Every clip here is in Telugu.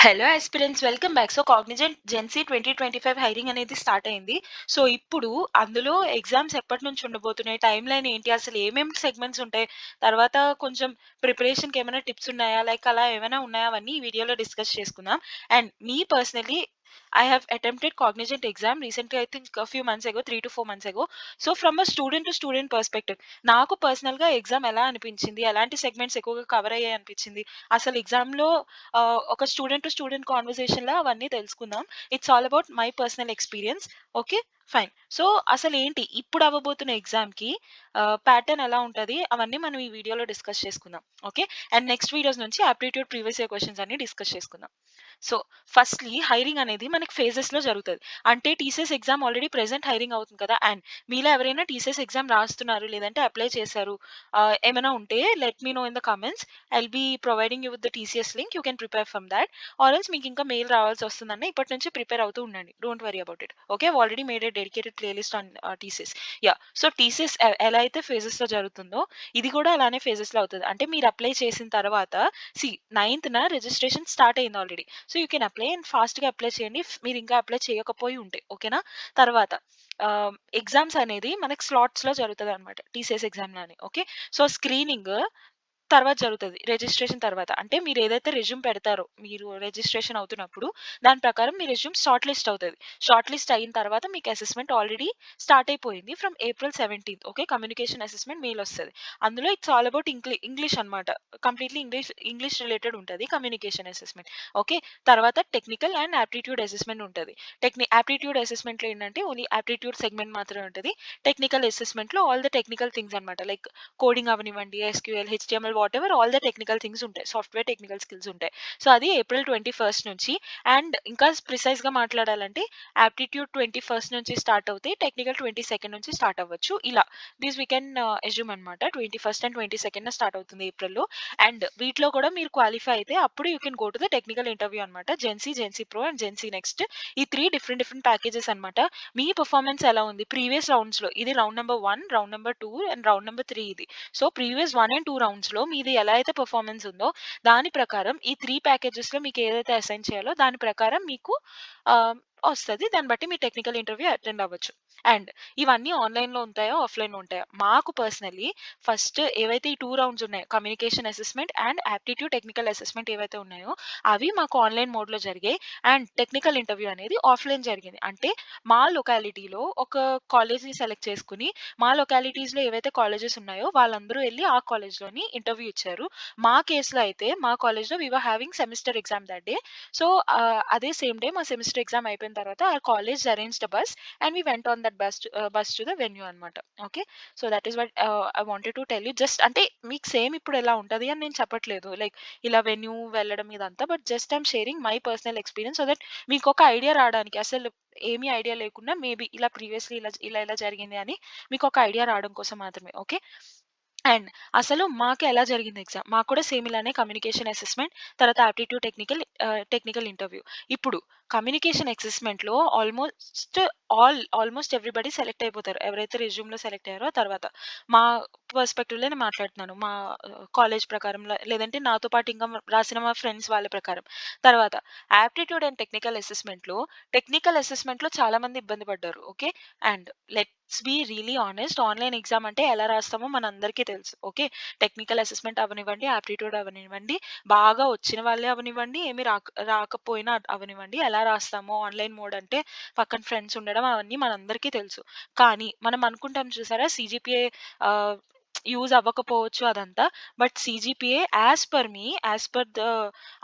Hello aspirants welcome back. So Cognizant Gen Z 2025 hiring అనేది స్టార్ట్ అయింది. సో ఇప్పుడు అందులో ఎగ్జామ్స్ ఎప్పటి నుంచి ఉండబోతున్నాయి, టైమ్ లైన్ ఏంటి, అసలు ఏమేమి సెగ్మెంట్స్ ఉంటాయి, తర్వాత కొంచెం ప్రిపరేషన్కి ఏమైనా టిప్స్ ఉన్నాయా, లైక్ అలా ఏమైనా ఉన్నాయా, అవన్నీ ఈ వీడియోలో డిస్కస్ చేసుకుందాం. And me personally I have attempted Cognizant exam recently, I think a few months ago, 3 to 4 months ago. So from a student to student perspective, నాకు పర్సనల్ గా ఎగ్జామ్ ఎలా అనిపించింది, ఎలాంటి సెగ్మెంట్స్ ఎక్కువగా కవర్ అయ్యాయి అనిపించింది, అసలు ఎగ్జామ్ లో ఒక స్టూడెంట్ టు స్టూడెంట్ కాన్వర్సేషన్ లా అవన్నీ తెలుసుకుందాం. It's all about my personal experience. Okay, fine. So అసలు ఏంటి ఇప్పుడు అవ్వబోతున్న ఎగ్జామ్ కి ప్యాటర్న్ ఎలా ఉంటది, అవన్నీ మనం ఈ వీడియోలో డిస్కస్ చేసుకుందాం. ఓకే, అండ్ నెక్స్ట్ వీడియోస్ నుంచి ఆప్టిట్యూడ్ ప్రీవియస్ ఇయర్ క్వశ్చన్స్ అన్ని డిస్కస్ చేసుకుందాం. సో ఫస్ట్లీ హైరింగ్ అనేది మనకి ఫేజెస్ లో జరుగుతుంది. అంటే TCS exam already present hiring అవుతుంది కదా. అండ్ మీలో ఎవరైనా టీసీఎస్ ఎగ్జామ్ రాస్తున్నారు లేదంటే అప్లై చేశారు, ఏమైనా ఉంటే let me know in the comments. I'll be providing you with the TCS link. You can prepare from that. Or else మీకు ఇంకా మెయిల్ రావాల్సి వస్తుందండి. ఇప్పటి నుంచి ప్రిపేర్ అవుతూ ఉండండి. Don't worry about it. Okay, already made a dedicated playlist on TCS. Yeah, so TCS ఎలా అయితే ఫేజెస్ లో జరుగుతుందో ఇది కూడా అలానే ఫేజెస్ లో అవుతుంది. అంటే మీరు అప్లై చేసిన తర్వాత సి 9th రిజిస్ట్రేషన్ స్టార్ట్ అయింది already. So you can apply and fast గా అప్లై చేయండి మీరు ఇంకా అప్లై చేయకపోయి ఉంటే. ఓకేనా? తర్వాత ఎగ్జామ్స్ అనేది మనకి స్లాట్స్ లో జరుగుతుంది అనమాట టీసీఎస్ ఎగ్జామ్ లానే. ఓకే, సో స్క్రీనింగ్ తర్వాత జరుగుతది. రిజిస్ట్రేషన్ తర్వాత. అంటే మీరు ఏదైతే రెజ్యూమ్ పెడతారో, మీరు రిజిస్ట్రేషన్ అవుతున్నప్పుడు దాని ప్రకారం మీ రెజ్యూమ్ షార్ట్ లిస్ట్ అవుతది. షార్ట్ లిస్ట్ అయిన తర్వాత మీకు అసెస్మెంట్ ఆల్రెడీ స్టార్ట్ అయిపోయింది from April 17th. Okay, communication assessment mail వస్తది. అందులో ఇట్స్ ఆల్ అబౌట్ ఇంగ్లీష్ అన్నమాట. కంప్లీట్లీ ఇంగ్లీష్ రిలేటెడ్ ఉంటది కమ్యూనికేషన్ అసెస్మెంట్. ఓకే, తర్వాత టెక్నికల్ అండ్ ఆప్టిట్యూడ్ అసెస్మెంట్ ఉంటది. ఆప్టిట్యూడ్ అసెస్మెంట్ లో ఏంటంటే ఓన్లీ ఆప్టిట్యూడ్ సెగ్మెంట్ మాత్రమే ఉంటది. టెక్నికల్ అసెస్మెంట్ లో ఆల్ ద టెక్నికల్ థింగ్స్ అన్నమాట. లైక్ కోడింగ్ అవనివ్వండి, SQL, HTML, what ever all the technical things ఉంటాయి. సాఫ్ట్వేర్ టెక్నికల్ స్కిల్స్ ఉంటాయి. సో అది April 21st నుంచి. అండ్ ఇంకా ప్రిసైజ్ గా మాట్లాడాలంటే ఆప్టిట్యూడ్ 21st నుంచి స్టార్ట్ అవుతాయి, టెక్నికల్ 22nd నుంచి స్టార్ట్ అవ్వచ్చు. ఇలా దిస్ వీ కెన్ అజ్యూమ్ అనమాట. 21st అండ్ 22nd స్టార్ట్ అవుతుంది ఏప్రిల్లో. అండ్ వీటిలో కూడా మీరు క్వాలిఫై అయితే అప్పుడు you can go to the technical interview అనమాట. GenC pro and GenC next, ఈ 3 డిఫరెంట్ ప్యాకేజెస్ అనమాట. మీ పర్ఫార్మెన్స్ ఎలా ఉంది ప్రీవియస్ రౌండ్స్ లో, ఇది round number 1, round number 2 and round number 3 ఇది. సో ప్రీవియస్ 1 అండ్ 2 రౌండ్స్ లో మీది ఎలా అయితే పర్ఫార్మెన్స్ ఉందో దాని ప్రకారం ఈ 3 ప్యాకేజెస్ లో మీకు ఏదైతే అసైన్ చేయాలో దాని ప్రకారం మీకు వస్తది. దాన్ని బట్టి మీ టెక్నికల్ ఇంటర్వ్యూ అటెండ్ అవ్వచ్చు. అండ్ ఇవన్నీ ఆన్లైన్ లో ఉంటాయా, ఆఫ్లైన్ లో ఉంటాయా? మాకు పర్సనల్లీ ఫస్ట్ ఏవైతే ఈ 2 రౌండ్స్ ఉన్నాయో, communication assessment and aptitude technical assessment ఏవైతే ఉన్నాయో అవి మాకు ఆన్లైన్ మోడ్ లో జరిగాయి. అండ్ టెక్నికల్ ఇంటర్వ్యూ అనేది ఆఫ్లైన్ జరిగింది. అంటే మా లొకాలిటీలో ఒక కాలేజ్ ని సెలెక్ట్ చేసుకుని మా లొకాలిటీస్‌లో ఏవైతే కాలేజెస్ ఉన్నాయో వాళ్ళందరూ ఎళ్లి ఆ కాలేజ్‌లోని ఇంటర్వ్యూ ఇచ్చారు. మా కేస్‌లో అయితే మా కాలేజ్‌లో we were having semester exam that day. So, అదే సేమ్ డే మా సెమిస్టర్ ఎగ్జామ్ అయిపోయిన తర్వాత ఆ college arranged a bus and we went on that bus to the venue అన్నమాట. Okay, so that is what I wanted to tell you. Just అంటే మీకు సేమ్ ఇప్పుడు ఎలా ఉంటది అని నేను చెప్పట్లేదు. లైక్ ఇలా వెన్యూ వెళ్ళడం ఇదంతా. But just I'm sharing my personal experience so that మీకొక ఐడియా రావడానికి. అసలు ఏమి ఐడియా లేకుండా మేబీ ఇలా ప్రీవియస్‌లీ ఇలా జరిగింది అని మీకొక ఐడియా రావడం కోసం మాత్రమే. ఓకే, అండ్ అసలు మాకు ఎలా జరిగింది ఎగ్జామ్? మాకు కూడా సేమ్ ఇలానే కమ్యూనికేషన్ అసెస్మెంట్, తర్వాత ఆప్టిట్యూడ్ టెక్నికల్ ఇంటర్వ్యూ. ఇప్పుడు కమ్యూనికేషన్ అసెస్మెంట్‌లో ఆల్మోస్ట్ ఎవ్రీబడీ సెలెక్ట్ అయిపోతారు. ఎవరైతే రెజ్యూమ్‌లో సెలెక్ట్ అయ్యారో తర్వాత. మా పర్స్పెక్టివ్‌లో నేను మాట్లాడుతున్నాను. మా కాలేజ్ ప్రకారంలో లేదంటే నాతో పాటు ఇంకా రాసిన మా ఫ్రెండ్స్ వాళ్ళ ప్రకారం. తర్వాత ఆప్టిట్యూడ్ అండ్ టెక్నికల్ అసెస్మెంట్‌లో చాలా మంది ఇబ్బంది పడ్డారు. Okay, and let's be really honest, online exam అంటే ఎలా రాస్తామో మనందరికీ తెలుసు. ఓకే, టెక్నికల్ అసెస్మెంట్ అవ్వనివ్వండి, ఆప్టిట్యూడ్ అవ్వనివ్వండి, బాగా వచ్చిన వాళ్ళే అవ్వనివ్వండి, ఏమి రాకపోయినా అవ్వనివ్వండి, ఎలా రాస్తామో ఆన్‌లైన్ మోడ్ అంటే పక్కన ఫ్రెండ్స్ ఉండడం అవన్నీ మనందరికీ తెలుసు. కానీ మనం అనుకుంటాం చూసారా సీజీపీఏ ఆహ్, యూజ్ అవ్వకపోవచ్చు అదంతా. But CGPA as per the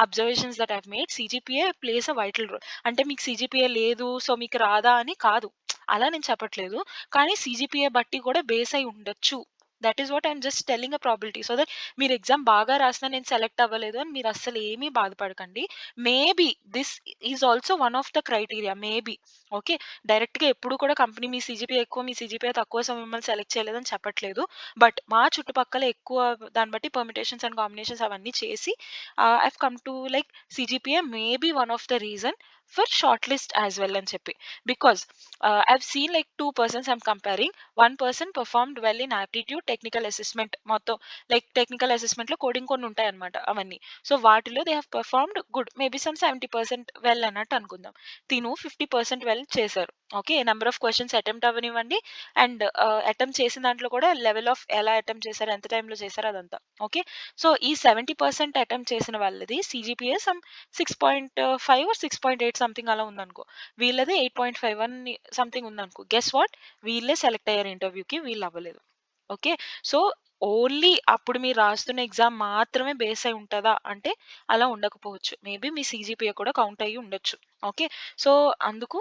observations that I have made, CGPA plays a vital role. అంటే మీకు సీజీపీఏ లేదు సో మీకు రాదా అని కాదు. అలా నేను చెప్పట్లేదు. కానీ సీజీపీఏ బట్టి కూడా బేస్ అయి ఉండొచ్చు. That is what I'm just telling a probability. So that మీరు ఎగ్జామ్ బాగా రాసినా నేను సెలెక్ట్ అవ్వలేదు అని మీరు అస్సలు ఏమీ బాధపడకండి. Maybe this is also one of the criteria maybe. Okay, డైరెక్ట్‌గా ఎప్పుడు కూడా కంపెనీ మీ సీజీపీఏ తక్కువ సో మిమ్మల్ని సెలెక్ట్ చేయలేదని చెప్పట్లేదు. బట్ మా చుట్టుపక్కల ఎక్కువ దాన్ని బట్టి పర్మిటేషన్స్ అండ్ కాంబినేషన్స్ అవన్నీ చేసి I have come to like CGPA may be one of the reason for shortlist as well అని చెప్పి. Because I've seen like 2 persons I'm comparing. One person performed well in aptitude technical assessment మొత్తం. లైక్ టెక్నికల్ అసెస్మెంట్‌లో కోడింగ్ కొన్ని ఉంటాయన్నమాట అవన్నీ. సో, వాటిలో they have performed good. Maybe some 70% well అన్నట్టు అనుకుందాం. తిను 50% వెల్ చేశారు. Okay. Number of questions attempt అవ్వనివ్వండి అండ్ అటెంప్ట్ చేసిన దాంట్లో కూడా లెవెల్ ఆఫ్ ఎలా అటెంప్ట్ చేశారు, ఎంత టైమ్‌లో చేశారు అదంతా. ఓకే. సో, ఈ 70% అటెంప్ట్ చేసిన వాళ్ళది సీజీపీఏ సమ్ 6.5 ఆర్ 6.8 సంథింగ్ అలా ఉందనుకో. వీళ్ళది 8.51 సంథింగ్ ఉందనుకో. Guess what? వీళ్ళే సెలెక్ట్ అయ్యారు ఇంటర్వ్యూకి. వీళ్ళు అవ్వలేదు. ఓకే. సో, ఓన్లీ అప్పుడు మీరు రాస్తున్న ఎగ్జామ్ మాత్రమే బేస్ అయి ఉంటదా అంటే అలా ఉండకపోవచ్చు. మేబీ మీ సీజీపీఏ కూడా కౌంట్ అయ్యి ఉండొచ్చు. ఓకే. సో, అందుకు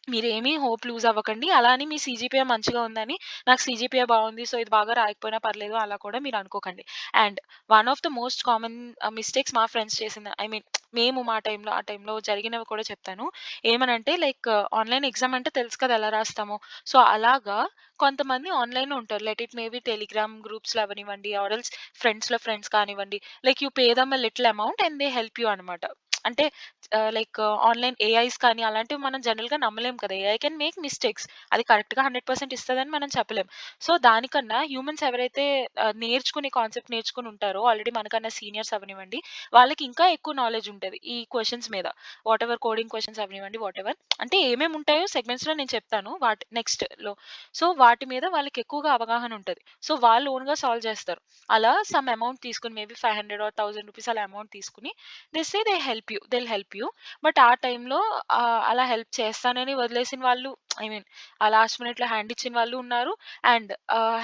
మీరేమీ హోప్ లూజ్ అవ్వకండి. అలా అని మీ సీజీపీఏ మంచిగా ఉందని, నాకు సీజీపీఏ బావుంది. సో, ఇది బాగా రాయకపోయినా పర్లేదు అలా కూడా మీరు అనుకోకండి. And one of the most common mistakes మా ఫ్రెండ్స్ చేసిన ఐ మీన్ మేము మా టైంలో ఆ టైంలో జరిగినవి కూడా చెప్తాను. ఏమనంటే లైక్ ఆన్‌లైన్ ఎగ్జామ్ అంటే తెలుసు కదా! ఎలా రాస్తామో. సో, అలాగా కొంతమంది ఆన్‌లైన్‌లో ఉంటారు. లెట్ ఇట్ మేబీ టెలిగ్రామ్ గ్రూప్స్‌లో అవ్వనివ్వండి ఆర్ ఎల్స్ ఫ్రెండ్స్‌లో ఫ్రెండ్స్ కానివ్వండి. Like you pay them a little amount and they help you అనమాట. అంటే లైక్ ఆన్‌లైన్ ఏఐస్ కానీ అలాంటివి మనం జనరల్‌గా నమ్మలేం కదా! AI can make mistakes. అది కరెక్ట్‌గా 100% ఇస్తదని మనం చెప్పలేం. సో, దానికన్నా హ్యూమన్స్ ఎవరైతే నేర్చుకుని కాన్సెప్ట్ నేర్చుకొని ఉంటారో ఆల్రెడీ మనకన్నా సీనియర్స్ అవ్వనివ్వండి, వాళ్ళకి ఇంకా ఎక్కువ నాలెడ్జ్ ఉంటది ఈ క్వెషన్స్ మీద. వాటెవర్ కోడింగ్ క్వెషన్స్ అవ్వనివ్వండి వాటెవర్. అంటే ఏమేమి ఉంటాయో సెగ్మెంట్స్‌లో నేను చెప్తాను. వాటి నెక్స్ట్‌లో. సో, వాటి మీద వాళ్ళకి ఎక్కువగా అవగాహన ఉంటది. సో, వాళ్ళు ఓన్‌గా సాల్వ్ చేస్తారు. అలా సమ్ అమౌంట్ తీసుకొని మేబీ 500 ఆర్ 1000 రూపీస్ అలా అమౌంట్ తీసుకొని they say they'll help you. But ఆ టైంలో అలా హెల్ప్ చేస్తానని వదిలేసిన వాళ్ళు ఐ మీన్ ఆ లాస్ట్ మినిట్‌లో హ్యాండ్ ఇచ్చిన వాళ్ళు ఉన్నారు. అండ్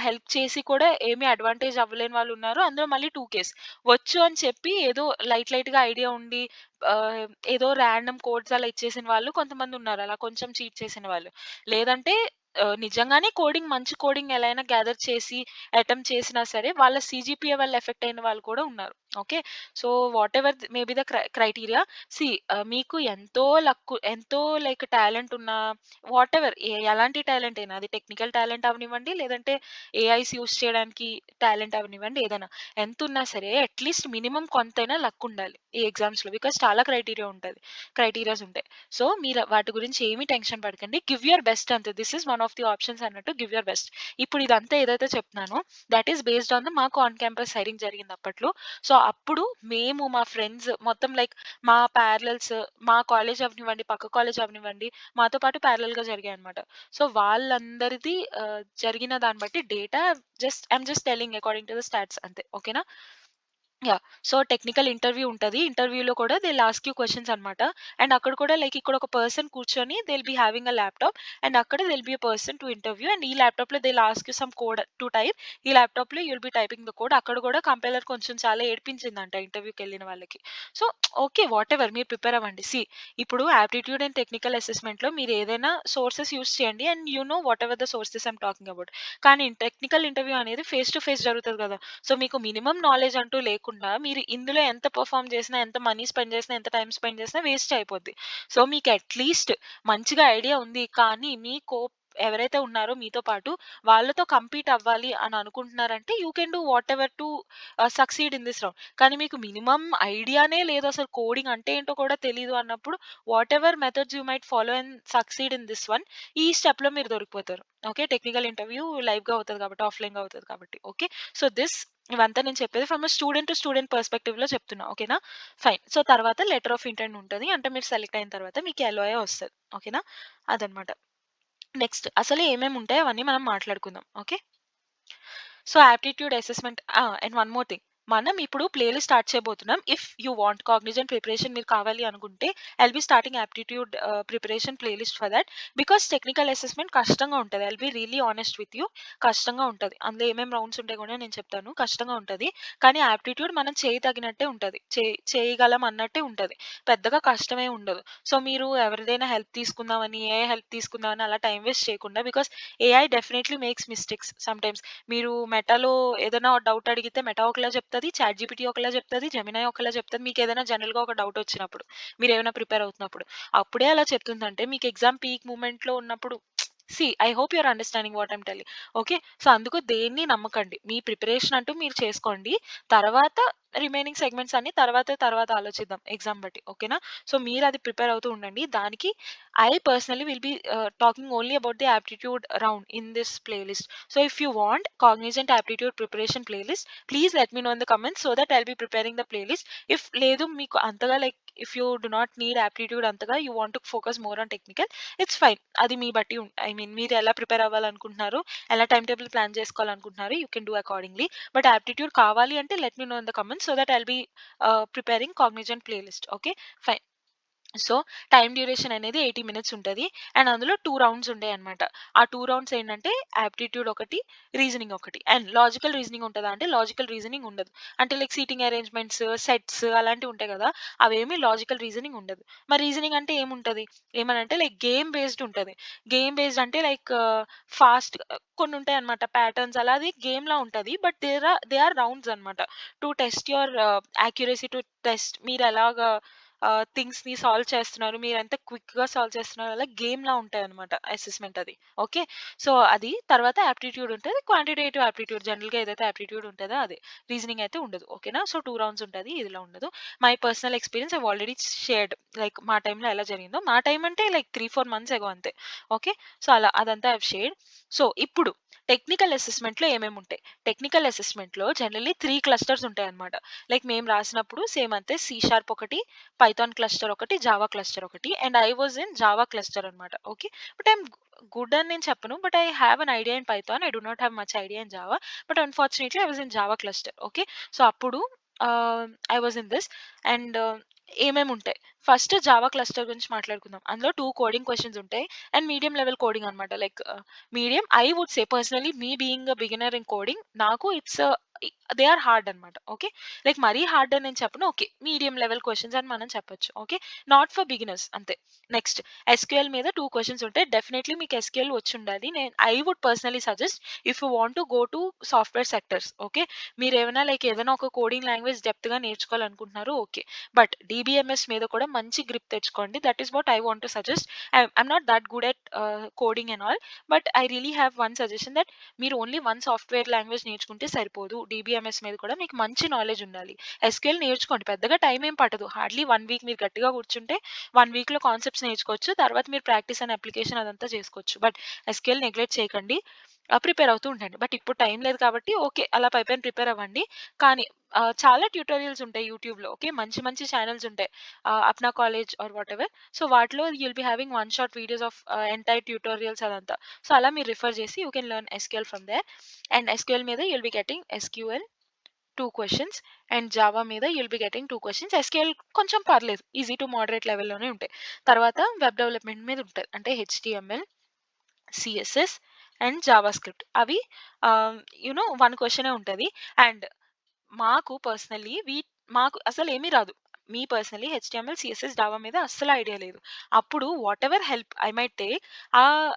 హెల్ప్ చేసి కూడా ఏమి అడ్వాంటేజ్ అవ్వలేని వాళ్ళు ఉన్నారు. అందులో మళ్ళీ 2 కేస్. వచ్చు అని చెప్పి ఏదో లైట్‌గా ఐడియా ఉండి ఆహ్, ఏదో రాండమ్ కోడ్స్ అలా ఇచ్చేసిన వాళ్ళు కొంతమందున్నారు. అలా కొంచెం చీట్ చేసిన వాళ్ళు. లేదంటే నిజంగానే కోడింగ్ మంచి కోడింగ్ ఎలా అయినా గ్యాదర్ చేసి అటెంప్ట్ చేసినా సరే వాళ్ళ సీజీపీఏ వల్ల ఎఫెక్ట్ అయిన వాళ్ళు కూడా ఉన్నారు. Okay. So, whatever may be the criteria see మీకు ఎంతో లైక్ టాలెంట్ ఉన్నా వాటెవర్ ఎలాంటి టాలెంట్ అయినా అది టెక్నికల్ టాలెంట్ అవ్వనివ్వండి, లేదంటే ఏఐస్ యూజ్ చేయడానికి టాలెంట్ అవ్వనివ్వండి ఏదైనా. ఎంతున్నా సరే అట్‌లీస్ట్ మినిమమ్ కొంతైనా లక్ ఉండాలి ఈ ఎగ్జామ్స్‌లో. బికాజ్ చాలా క్రైటీరియాస్ ఉంటాయి. సో, మీరు వాటి గురించి ఏమి టెన్షన్ పడకండి. గివ్ యువర్ బెస్ట్ అంతే. This is one of the options అన్నట్టు గివ్ యువర్ బెస్ట్. ఇప్పుడు ఇదంతా ఏదైతే చెప్తున్నానో that is based on the మాకు ఆన్ క్యాంపస్ హైరింగ్ జరిగింది అప్పట్లో. సో, అప్పుడు మేము మా ఫ్రెండ్స్ మొత్తం లైక్ మా ప్యారలల్స్ మా కాలేజ్ అవ్వనివ్వండి, పక్క కాలేజ్ అవ్వనివ్వండి, మాతో పాటు ప్యారలల్‌గా జరిగాయన్నమాట. సో, వాళ్ళందరిది జరిగిన దాన్ని బట్టి data I'm just telling according to the stats అంతే. ఓకేనా? యాహ్! సో, టెక్నికల్ ఇంటర్వ్యూ ఉంటది. ఇంటర్వ్యూలో కూడా they will ask you questions అన్నమాట. అండ్ అక్కడ కూడా లైక్ ఇక్కడ ఒక పర్సన్ కూర్చొని they will be having a laptop and అక్కడ they will be a person to interview and ఈ ల్యాప్‌టాప్‌లో they will ask you some code to type. ఈ ల్యాప్‌టాప్‌లో you will be typing the code. అక్కడ కూడా కంపైలర్ కొంచెం చాలా ఏడిపించిందంట ఇంటర్వ్యూకెళ్ళిన వాళ్ళకి. So, okay. వాటెవర్ మీరు ప్రిపేర్ అవ్వండి. ఇప్పుడు యాప్టిట్యూడ్ అండ్ టెక్నికల్ అసెస్మెంట్‌లో మీరు ఏదైనా సోర్సెస్ యూజ్ చేయండి and you know whatever the sources I'm talking about. కానీ టెక్నికల్ ఇంటర్వ్యూ అనేది ఫేస్ టు ఫేస్ జరుగుతది కదా! సో, మీకు మినిమమ్ నాలెడ్జ్ అంటూ లేకుండా మీరు ఇందులో ఎంత పెర్ఫార్మ్ చేసినా, ఎంత మనీ స్పెండ్ చేసినా, ఎంత టైమ్ స్పెండ్ చేసినా వేస్టే అయిపోద్ది. సో, మీకు అట్‌లీస్ట్ మంచిగా ఐడియా ఉంది. కానీ మీ ఎవరైతే ఉన్నారో మీతో పాటు వాళ్ళతో కంపీట్ అవ్వాలి అని అనుకుంటున్నారంటే you can do whatever to succeed in this round. కానీ మీకు మినిమమ్ ఐడియానే లేదు. అసలు కోడింగ్ అంటే ఏంటో కూడా తెలీదు అన్నప్పుడు whatever methods you might follow and succeed in this one ఈ స్టెప్‌లో మీరు దొరికిపోతారు. ఓకే. టెక్నికల్ ఇంటర్వ్యూ లైవ్‌గా అవుతది కాబట్టి, ఆఫ్‌లైన్‌గా అవుతది కాబట్టి. ఓకే. సో, ఇవంతా నేను చెప్పేది from a student to student పర్స్‌పెక్టివ్‌లో చెప్తున్నా. ఓకేనా? ఫైన్. సో, తర్వాత లెటర్ ఆఫ్ ఇంటెంట్ ఉంటది. అంటే మీరు సెలెక్ట్ అయిన తర్వాత మీకు ఎల్‌ఓఏ వస్తది. ఓకేనా? అదనమాట. నెక్స్ట్ అసలు ఏమేమి ఉంటాయో అవన్నీ మనం మాట్లాడుకుందాం. Okay. So, aptitude assessment and one more thing. మనం ఇప్పుడు ప్లేలిస్ట్ స్టార్ట్ చేయబోతున్నాం. If you want Cognizant preparation మీరు కావాలి అనుకుంటే, I'll be starting aptitude preparation playlist for that. Because technical assessment కష్టంగా ఉంటది. I'll be really honest with you. కష్టంగా ఉంటది. అందులో ఏమేమి రౌండ్స్ ఉంటాయో కూడా నేను చెప్తాను. కష్టంగా ఉంటది. కానీ యాప్టిట్యూడ్ మనం తగినట్టే ఉంటది. చేయగలం అన్నట్టే ఉంటది. పెద్దగా కష్టమేమి ఉండదు. సో, మీరు ఎవరిదైనా హెల్ప్ తీసుకుందామని, హెల్ప్ తీసుకుందామని అలా టైమ్ వేస్ట్ చేయకుండా because AI definitely makes mistakes sometimes. మీరు మెటాలో ఏదైనా డౌట్ అడిగితే మెటా ఒకలా చెప్తది. చాట్‌జీపీటీ ఒకలా చెప్తది. జెమినై ఒకలా చెప్తది. మీకేదైనా జనరల్‌గా ఒక డౌట్ వచ్చినప్పుడు, మీరేమైనా ప్రిపేర్ అవుతున్నప్పుడు. అప్పుడే అలా చెప్తుందంటే మీకు ఎగ్జామ్ పీక్ మూమెంట్‌లో ఉన్నప్పుడు I hope your understanding what I'm telling. Okay. So, అందుకు దేన్ని నమ్మకండి. మీ ప్రిపరేషన్ అంటూ మీరు చేసుకోండి. తర్వాత రిమైనింగ్ సెగ్మెంట్స్ అన్ని తర్వాత ఆలోచిద్దాం ఎగ్జామ్ బట్టి. ఓకేనా? సో, మీరది ప్రిపేర్ అవుతూ ఉండండి. దానికి I personally will be talking only about the aptitude round in this playlist. So, if you want Cognizant aptitude preparation playlist, please let me know in the comments so that I'll be preparing the playlist. If లేదు మీకు అంతగా like if you do not need aptitude అంతగా you want to focus more on technical, it's fine. అది మీ బట్టి ఐ మీన్ మీరు ఎలా ప్రిపేర్ అవ్వాలనుకుంటున్నారు, ఎలా టైమ్ టేబుల్ ప్లాన్ చేసుకోవాలనుకుంటున్నారు, you can do accordingly. But aptitude కావాలి అంటే let me know in the comments so that I'll be preparing Cognizant playlist. Okay. Fine. So, time duration అనేది 80 మినిట్స్ ఉంటది. అండ్ అందులో 2 రౌండ్స్ ఉంటాయన్నమాట. ఆ 2 రౌండ్స్ ఏంటంటే యాప్టిట్యూడ్ ఒకటి, రీజనింగ్ ఒకటి. అండ్ లాజికల్ రీజనింగ్ ఉంటదా అంటే లాజికల్ రీజనింగ్ ఉండదు. అంటే లైక్ సీటింగ్ అరేంజ్‌మెంట్స్, సెట్స్ అలాంటివి ఉంటాయి గదా! అవేమి లాజికల్ రీజనింగ్ ఉండదు. మరి రీజనింగ్ అంటే ఏముంటది? ఏమనంటే లైక్ గేమ్ బేస్డ్ ఉంటది. గేమ్ బేస్డ్ అంటే లైక్ ఫాస్ట్ కొన్ని ఉంటాయన్నమాట ప్యాటర్న్స్ అలా అది గేమ్‌లా ఉంటది. బట్ దే ఆర్ రౌండ్స్ అన్నమాట. To test your accuracy to test మీరెలాగా థింగ్స్‌ని సాల్వ్ చేస్తున్నారు. మీరెంత క్విక్‌గా సాల్వ్ చేస్తున్నారు అలా గేమ్‌లా ఉంటాయన్నమాట అసెస్‌మెంట్ అది. ఓకే. సో, అది తర్వాత యాప్టిట్యూడ్ ఉంటది. క్వాంటిటేటివ్ యాప్టిట్యూడ్ జనరల్‌గా ఏదైతే యాప్టిట్యూడ్ ఉంటదో అదే. రీజనింగ్ అయితే ఉండదు. ఓకేనా. సో, 2 రౌండ్స్ ఉంటది. ఇదిలా ఉండదు. My personal experience I've already shared. Like మా టైమ్‌లో ఎలా జరిగిందో. మా టైమ్ అంటే లైక్ 3, 4 మంత్స్ ఎగో అంతే. ఓకే. సో, అలా అదంతా ఐవ్ షేర్డ్. సో, ఇప్పుడు టెక్నికల్ అసెస్‌మెంట్‌లో ఏమేముంటాయి? టెక్నికల్ అసెస్‌మెంట్‌లో జనరల్లీ 3 క్లస్టర్స్ ఉంటాయన్నమాట. లైక్ మేము రాసినప్పుడు సేమ్ అంతే సి షార్ప్ ఒకటి, పైథాన్ క్లస్టర్ ఒకటి, జావా క్లస్టర్ ఒకటి. And I was in Java cluster అన్నమాట. ఓకే. బట్ ఐయామ్ గుడ్ అని నేను చెప్పను. But I have an idea in Python. I do not have much idea in Java. But unfortunately I was in Java cluster. Okay. So, అప్పుడు I was in this and ఏమేముంటాయి? ఫస్ట్ జావా క్లస్టర్ గురించి మాట్లాడుకుందాం. అందులో 2 కోడింగ్ క్వెషన్స్ ఉంటాయి. అండ్ మీడియం లెవెల్ కోడింగ్ అన్నమాట. Like medium I would say personally me being a beginner in coding నాకు ఇట్స్ దే ఆర్ హార్డ్ అన్నమాట. ఓకే. లైక్ మరీ హార్డ్ అని నేను చెప్పను. ఓకే. మీడియం లెవెల్ క్వెషన్స్ అని మనం చెప్పొచ్చు. ఓకే. నాట్ ఫర్ బిగినర్స్ అంతే. నెక్స్ట్ ఎస్‌క్యూఎల్ మీద 2 క్వెషన్స్ ఉంటాయి. డెఫినైట్‌లీ మీకు ఎస్‌క్యూఎల్ వచ్చుండాలి. I would personally suggest if you want to go to software sectors. Okay. మీరేమైనా లైక్ ఏదైనా ఒక కోడింగ్ లాంగ్వేజ్ డెప్త్‌గా నేర్చుకోవాలనుకుంటున్నారు. ఓకే. బట్ డీబీఎంఎస్ మీద కూడా మంచి గ్రిప్ తెచ్చుకోండి. That is what I want to suggest. I'm not that good at coding and all. But I really have one suggestion that మీరు ఓన్లీ వన్ సాఫ్ట్‌వేర్ లాంగ్వేజ్ నేర్చుకుంటే సరిపోదు. డీబీఎంఎస్ మీద కూడా మీకు మంచి నాలెడ్జ్ ఉండాలి. ఎస్‌క్యూఎల్ నేర్చుకోండి. పెద్దగా టైం ఏం పట్టదు. హార్డ్‌లీ 1 వీక్ మీరు గట్టిగా కూర్చుంటే 1 వీక్‌లో కాన్సెప్ట్స్ నేర్చుకోవచ్చు. తర్వాత మీరు ప్రాక్టీస్ అండ్ అప్లికేషన్ అదంతా చేసుకోవచ్చు. బట్ ఎస్‌క్యూఎల్ నెగ్లెక్ట్ చేయకండి. ప్రిపేర్ అవుతూ ఉండండి. బట్ ఇప్పుడు టైం లేదు కాబట్టి ఓకే. అలా పైపైన ప్రిపేర్ అవ్వండి. కానీ చాలా ట్యుటోరియల్స్ ఉంటాయి యూట్యూబ్‌లో. ఓకే. మంచి మంచి ఛానెల్స్ ఉంటాయి. Apna College or whatever. So, వాటిలో you'll be having one shot videos of entire tutorials అదంతా. సో, అలా మీరు రిఫర్ చేసి you can learn SQL from there. And SQL మీద you'll be getting SQL 2 questions and Java మీద you'll be getting 2 questions. SQL కొంచెం పర్లేదు. ఈజీ టు మోడరేట్ లెవెల్‌లోనే ఉంటాయి. తర్వాత వెబ్ డెవలప్‌మెంట్ మీద ఉంటది. అంటే హెచ్‌టీఎంఎల్, సీఎస్ఎస్ అండ్ జావాస్క్రిప్ట్. అవి వన్ క్వెషనే ఉంటది. అండ్ మాకు పర్సనల్లీ మాకు అసలేమీ రాదు. మీ పర్సనల్లీ హెచ్‌టీఎంఎల్, సీఎస్ఎస్, జావా మీద అస్సలు ఐడియా లేదు. అప్పుడు whatever help I might take ఆహ్,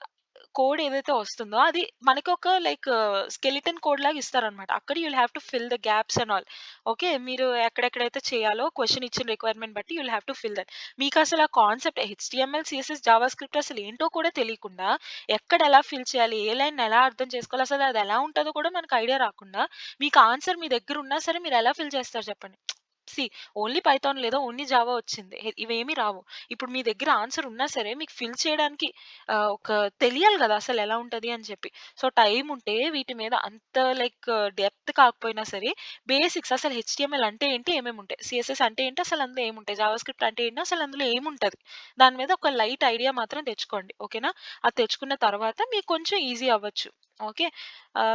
కోడ్ ఏదైతే వస్తుందో అది మనకొక లైక్ స్కెలిటన్ కోడ్ లాగా ఇస్తారనమాట. అక్కడ you'll have to fill the gaps and all. Okay. మీరు ఎక్కడెక్కడైతే చేయాలో క్వెషన్ ఇచ్చిన రిక్వైర్మెంట్ బట్టి you'll have to fill that. మీకసల ఆ కాన్సెప్ట్ హెచ్‌టీఎంఎల్, సీఎస్ఎస్, జావాస్క్రిప్ట్ అసలేంటో కూడా తెలియకుండా ఎక్కడ ఎలా ఫిల్ చేయాలి? ఏ లైన్‌ని ఎలా అర్థం చేసుకోవాలి? అసలు అది ఎలా ఉంటదో కూడా మనకు ఐడియా రాకుండా మీకు ఆన్సర్ మీ దగ్గరున్నా సరే మీరెలా ఫిల్ చేస్తారు చెప్పండి? సీ ఓన్లీ పైథాన్ లేదా ఓన్లీ జావా వచ్చింది. ఇవేమి రావు. ఇప్పుడు మీ దగ్గర ఆన్సర్ ఉన్నా సరే మీకు ఫిల్ చేయడానికి ఒక తెలియాలి గదా! అసలెలా ఉంటది అని చెప్పి. సో, టైమ్ ఉంటే వీటి మీద అంత లైక్ డెప్త్ కాకపోయినా సరే బేసిక్స్ అసలు హెచ్‌టీఎంఎల్ అంటే ఏంటి? ఏమేముంటాయి? సీఎస్ఎస్ అంటే ఏంటి? అసలు అందులో ఏముంటాయి? జావాస్క్రిప్ట్ అంటే ఏంటి? అసలు అందులో ఏముంటది? దాని మీద ఒక లైట్ ఐడియా మాత్రం తెచ్చుకోండి. ఓకేనా? అది తెచ్చుకున్న తర్వాత మీకు కొంచెం ఈజీ అవ్వచ్చు. ఓకే.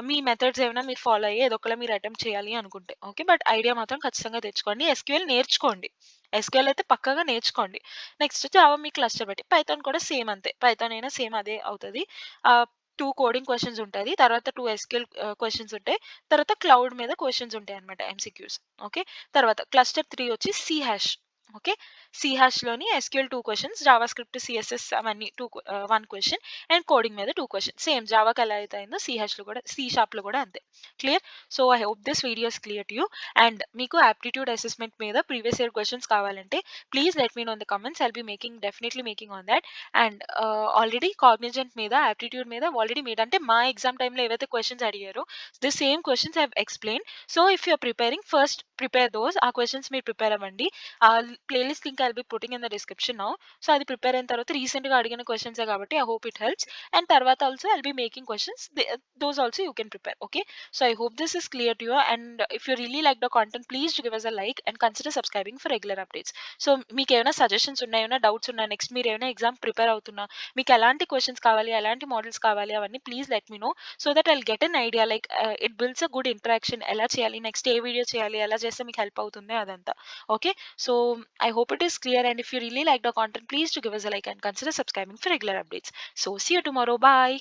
మీ మెథడ్స్ ఏమైనా మీరు ఫాలో అయ్యి ఏదో ఒకలా మీరు అటెంప్ట్ చేయాలి అనుకుంటే. ఓకే. బట్ ఐడియా మాత్రం ఖచ్చితంగా తెచ్చుకోండి. ఎస్‌క్యూఎల్ నేర్చుకోండి. ఎస్‌క్యూఎల్ అయితే పక్కాగా నేర్చుకోండి. నెక్స్ట్ జావా మీ క్లస్టర్ బట్టి. పైథాన్ కూడా సేమ్ అంతే. పైథాన్ అయినా సేమ్ అదే అవుతది. 2 కోడింగ్ క్వెషన్స్ ఉంటది. తర్వాత 2 ఎస్‌క్యూఎల్ క్వెషన్స్ ఉంటాయి. తర్వాత క్లౌడ్ మీద క్వెషన్స్ ఉంటాయన్నమాట ఎంసీక్యూస్. ఓకే. తర్వాత క్లస్టర్ 3 వచ్చి సి హాష్. ఓకే. సి హాష్‌లోని ఎస్‌క్యూఎల్ 2 క్వెషన్స్, జావాస్క్రిప్ట్, సీఎస్ఎస్ అవన్నీ 1 క్వెషన్ అండ్ కోడింగ్ మీద 2 క్వెషన్స్. సేమ్ జావాకి ఎలా అయితే అయిందో సి హాష్‌లో కూడా సి షార్ప్‌లో కూడా అంతే. Clear? So, I hope this video is clear to you. And మీకు యాప్టిట్యూడ్ అసెస్మెంట్ మీద ప్రీవియస్ ఇయర్ క్వెషన్స్ కావాలంటే please let me know in the comments. I'll be definitely making on that. And already Cognizant మీద, యాప్టిట్యూడ్ మీద ఆల్రెడీ మేడ్ అంటే మా ఎగ్జామ్ టైమ్‌లో ఏవైతే క్వెషన్స్ అడిగారో the same questions I have explained. So, if you are preparing first prepare those. ఆ క్వెషన్స్ మీరు ప్రిపేర్ అవ్వండి. Playlist link I'll be putting in the description now. So, అది ప్రిపేర్ అయిన తర్వాత రీసెంట్‌గా అడిగిన క్వెషన్సే కాబట్టి I hope it helps. And తర్వాత also I'll be making questions. Those also you can prepare. Okay. So I hope this is clear to you. And if you really like the content, please do give us a like and consider subscribing for regular updates. So మీకు ఏమైనా సజెషన్స్ ఉన్నాయి, ఏమైనా డౌట్స్ ఉన్నాయి, నెక్స్ట్ మీరు ఏమైనా ఎగ్జామ్ ప్రిపేర్ అవుతున్నా, మీకు ఎలాంటి క్వెషన్స్ కావాలి, ఎలాంటి మోడల్స్ కావాలి అవన్నీ please let me know. So that I'll get an idea like it builds a good interaction. ఎలా చేయాలి, నెక్స్ట్ ఏ వీడియో చేయాలి, ఎలా చేస్తే మీకు హెల్ప్ అవుతుంది అదంతా. Okay. So I hope it is clear, and if you really like the content, please do give us a like and consider subscribing for regular updates. So see you tomorrow. Bye.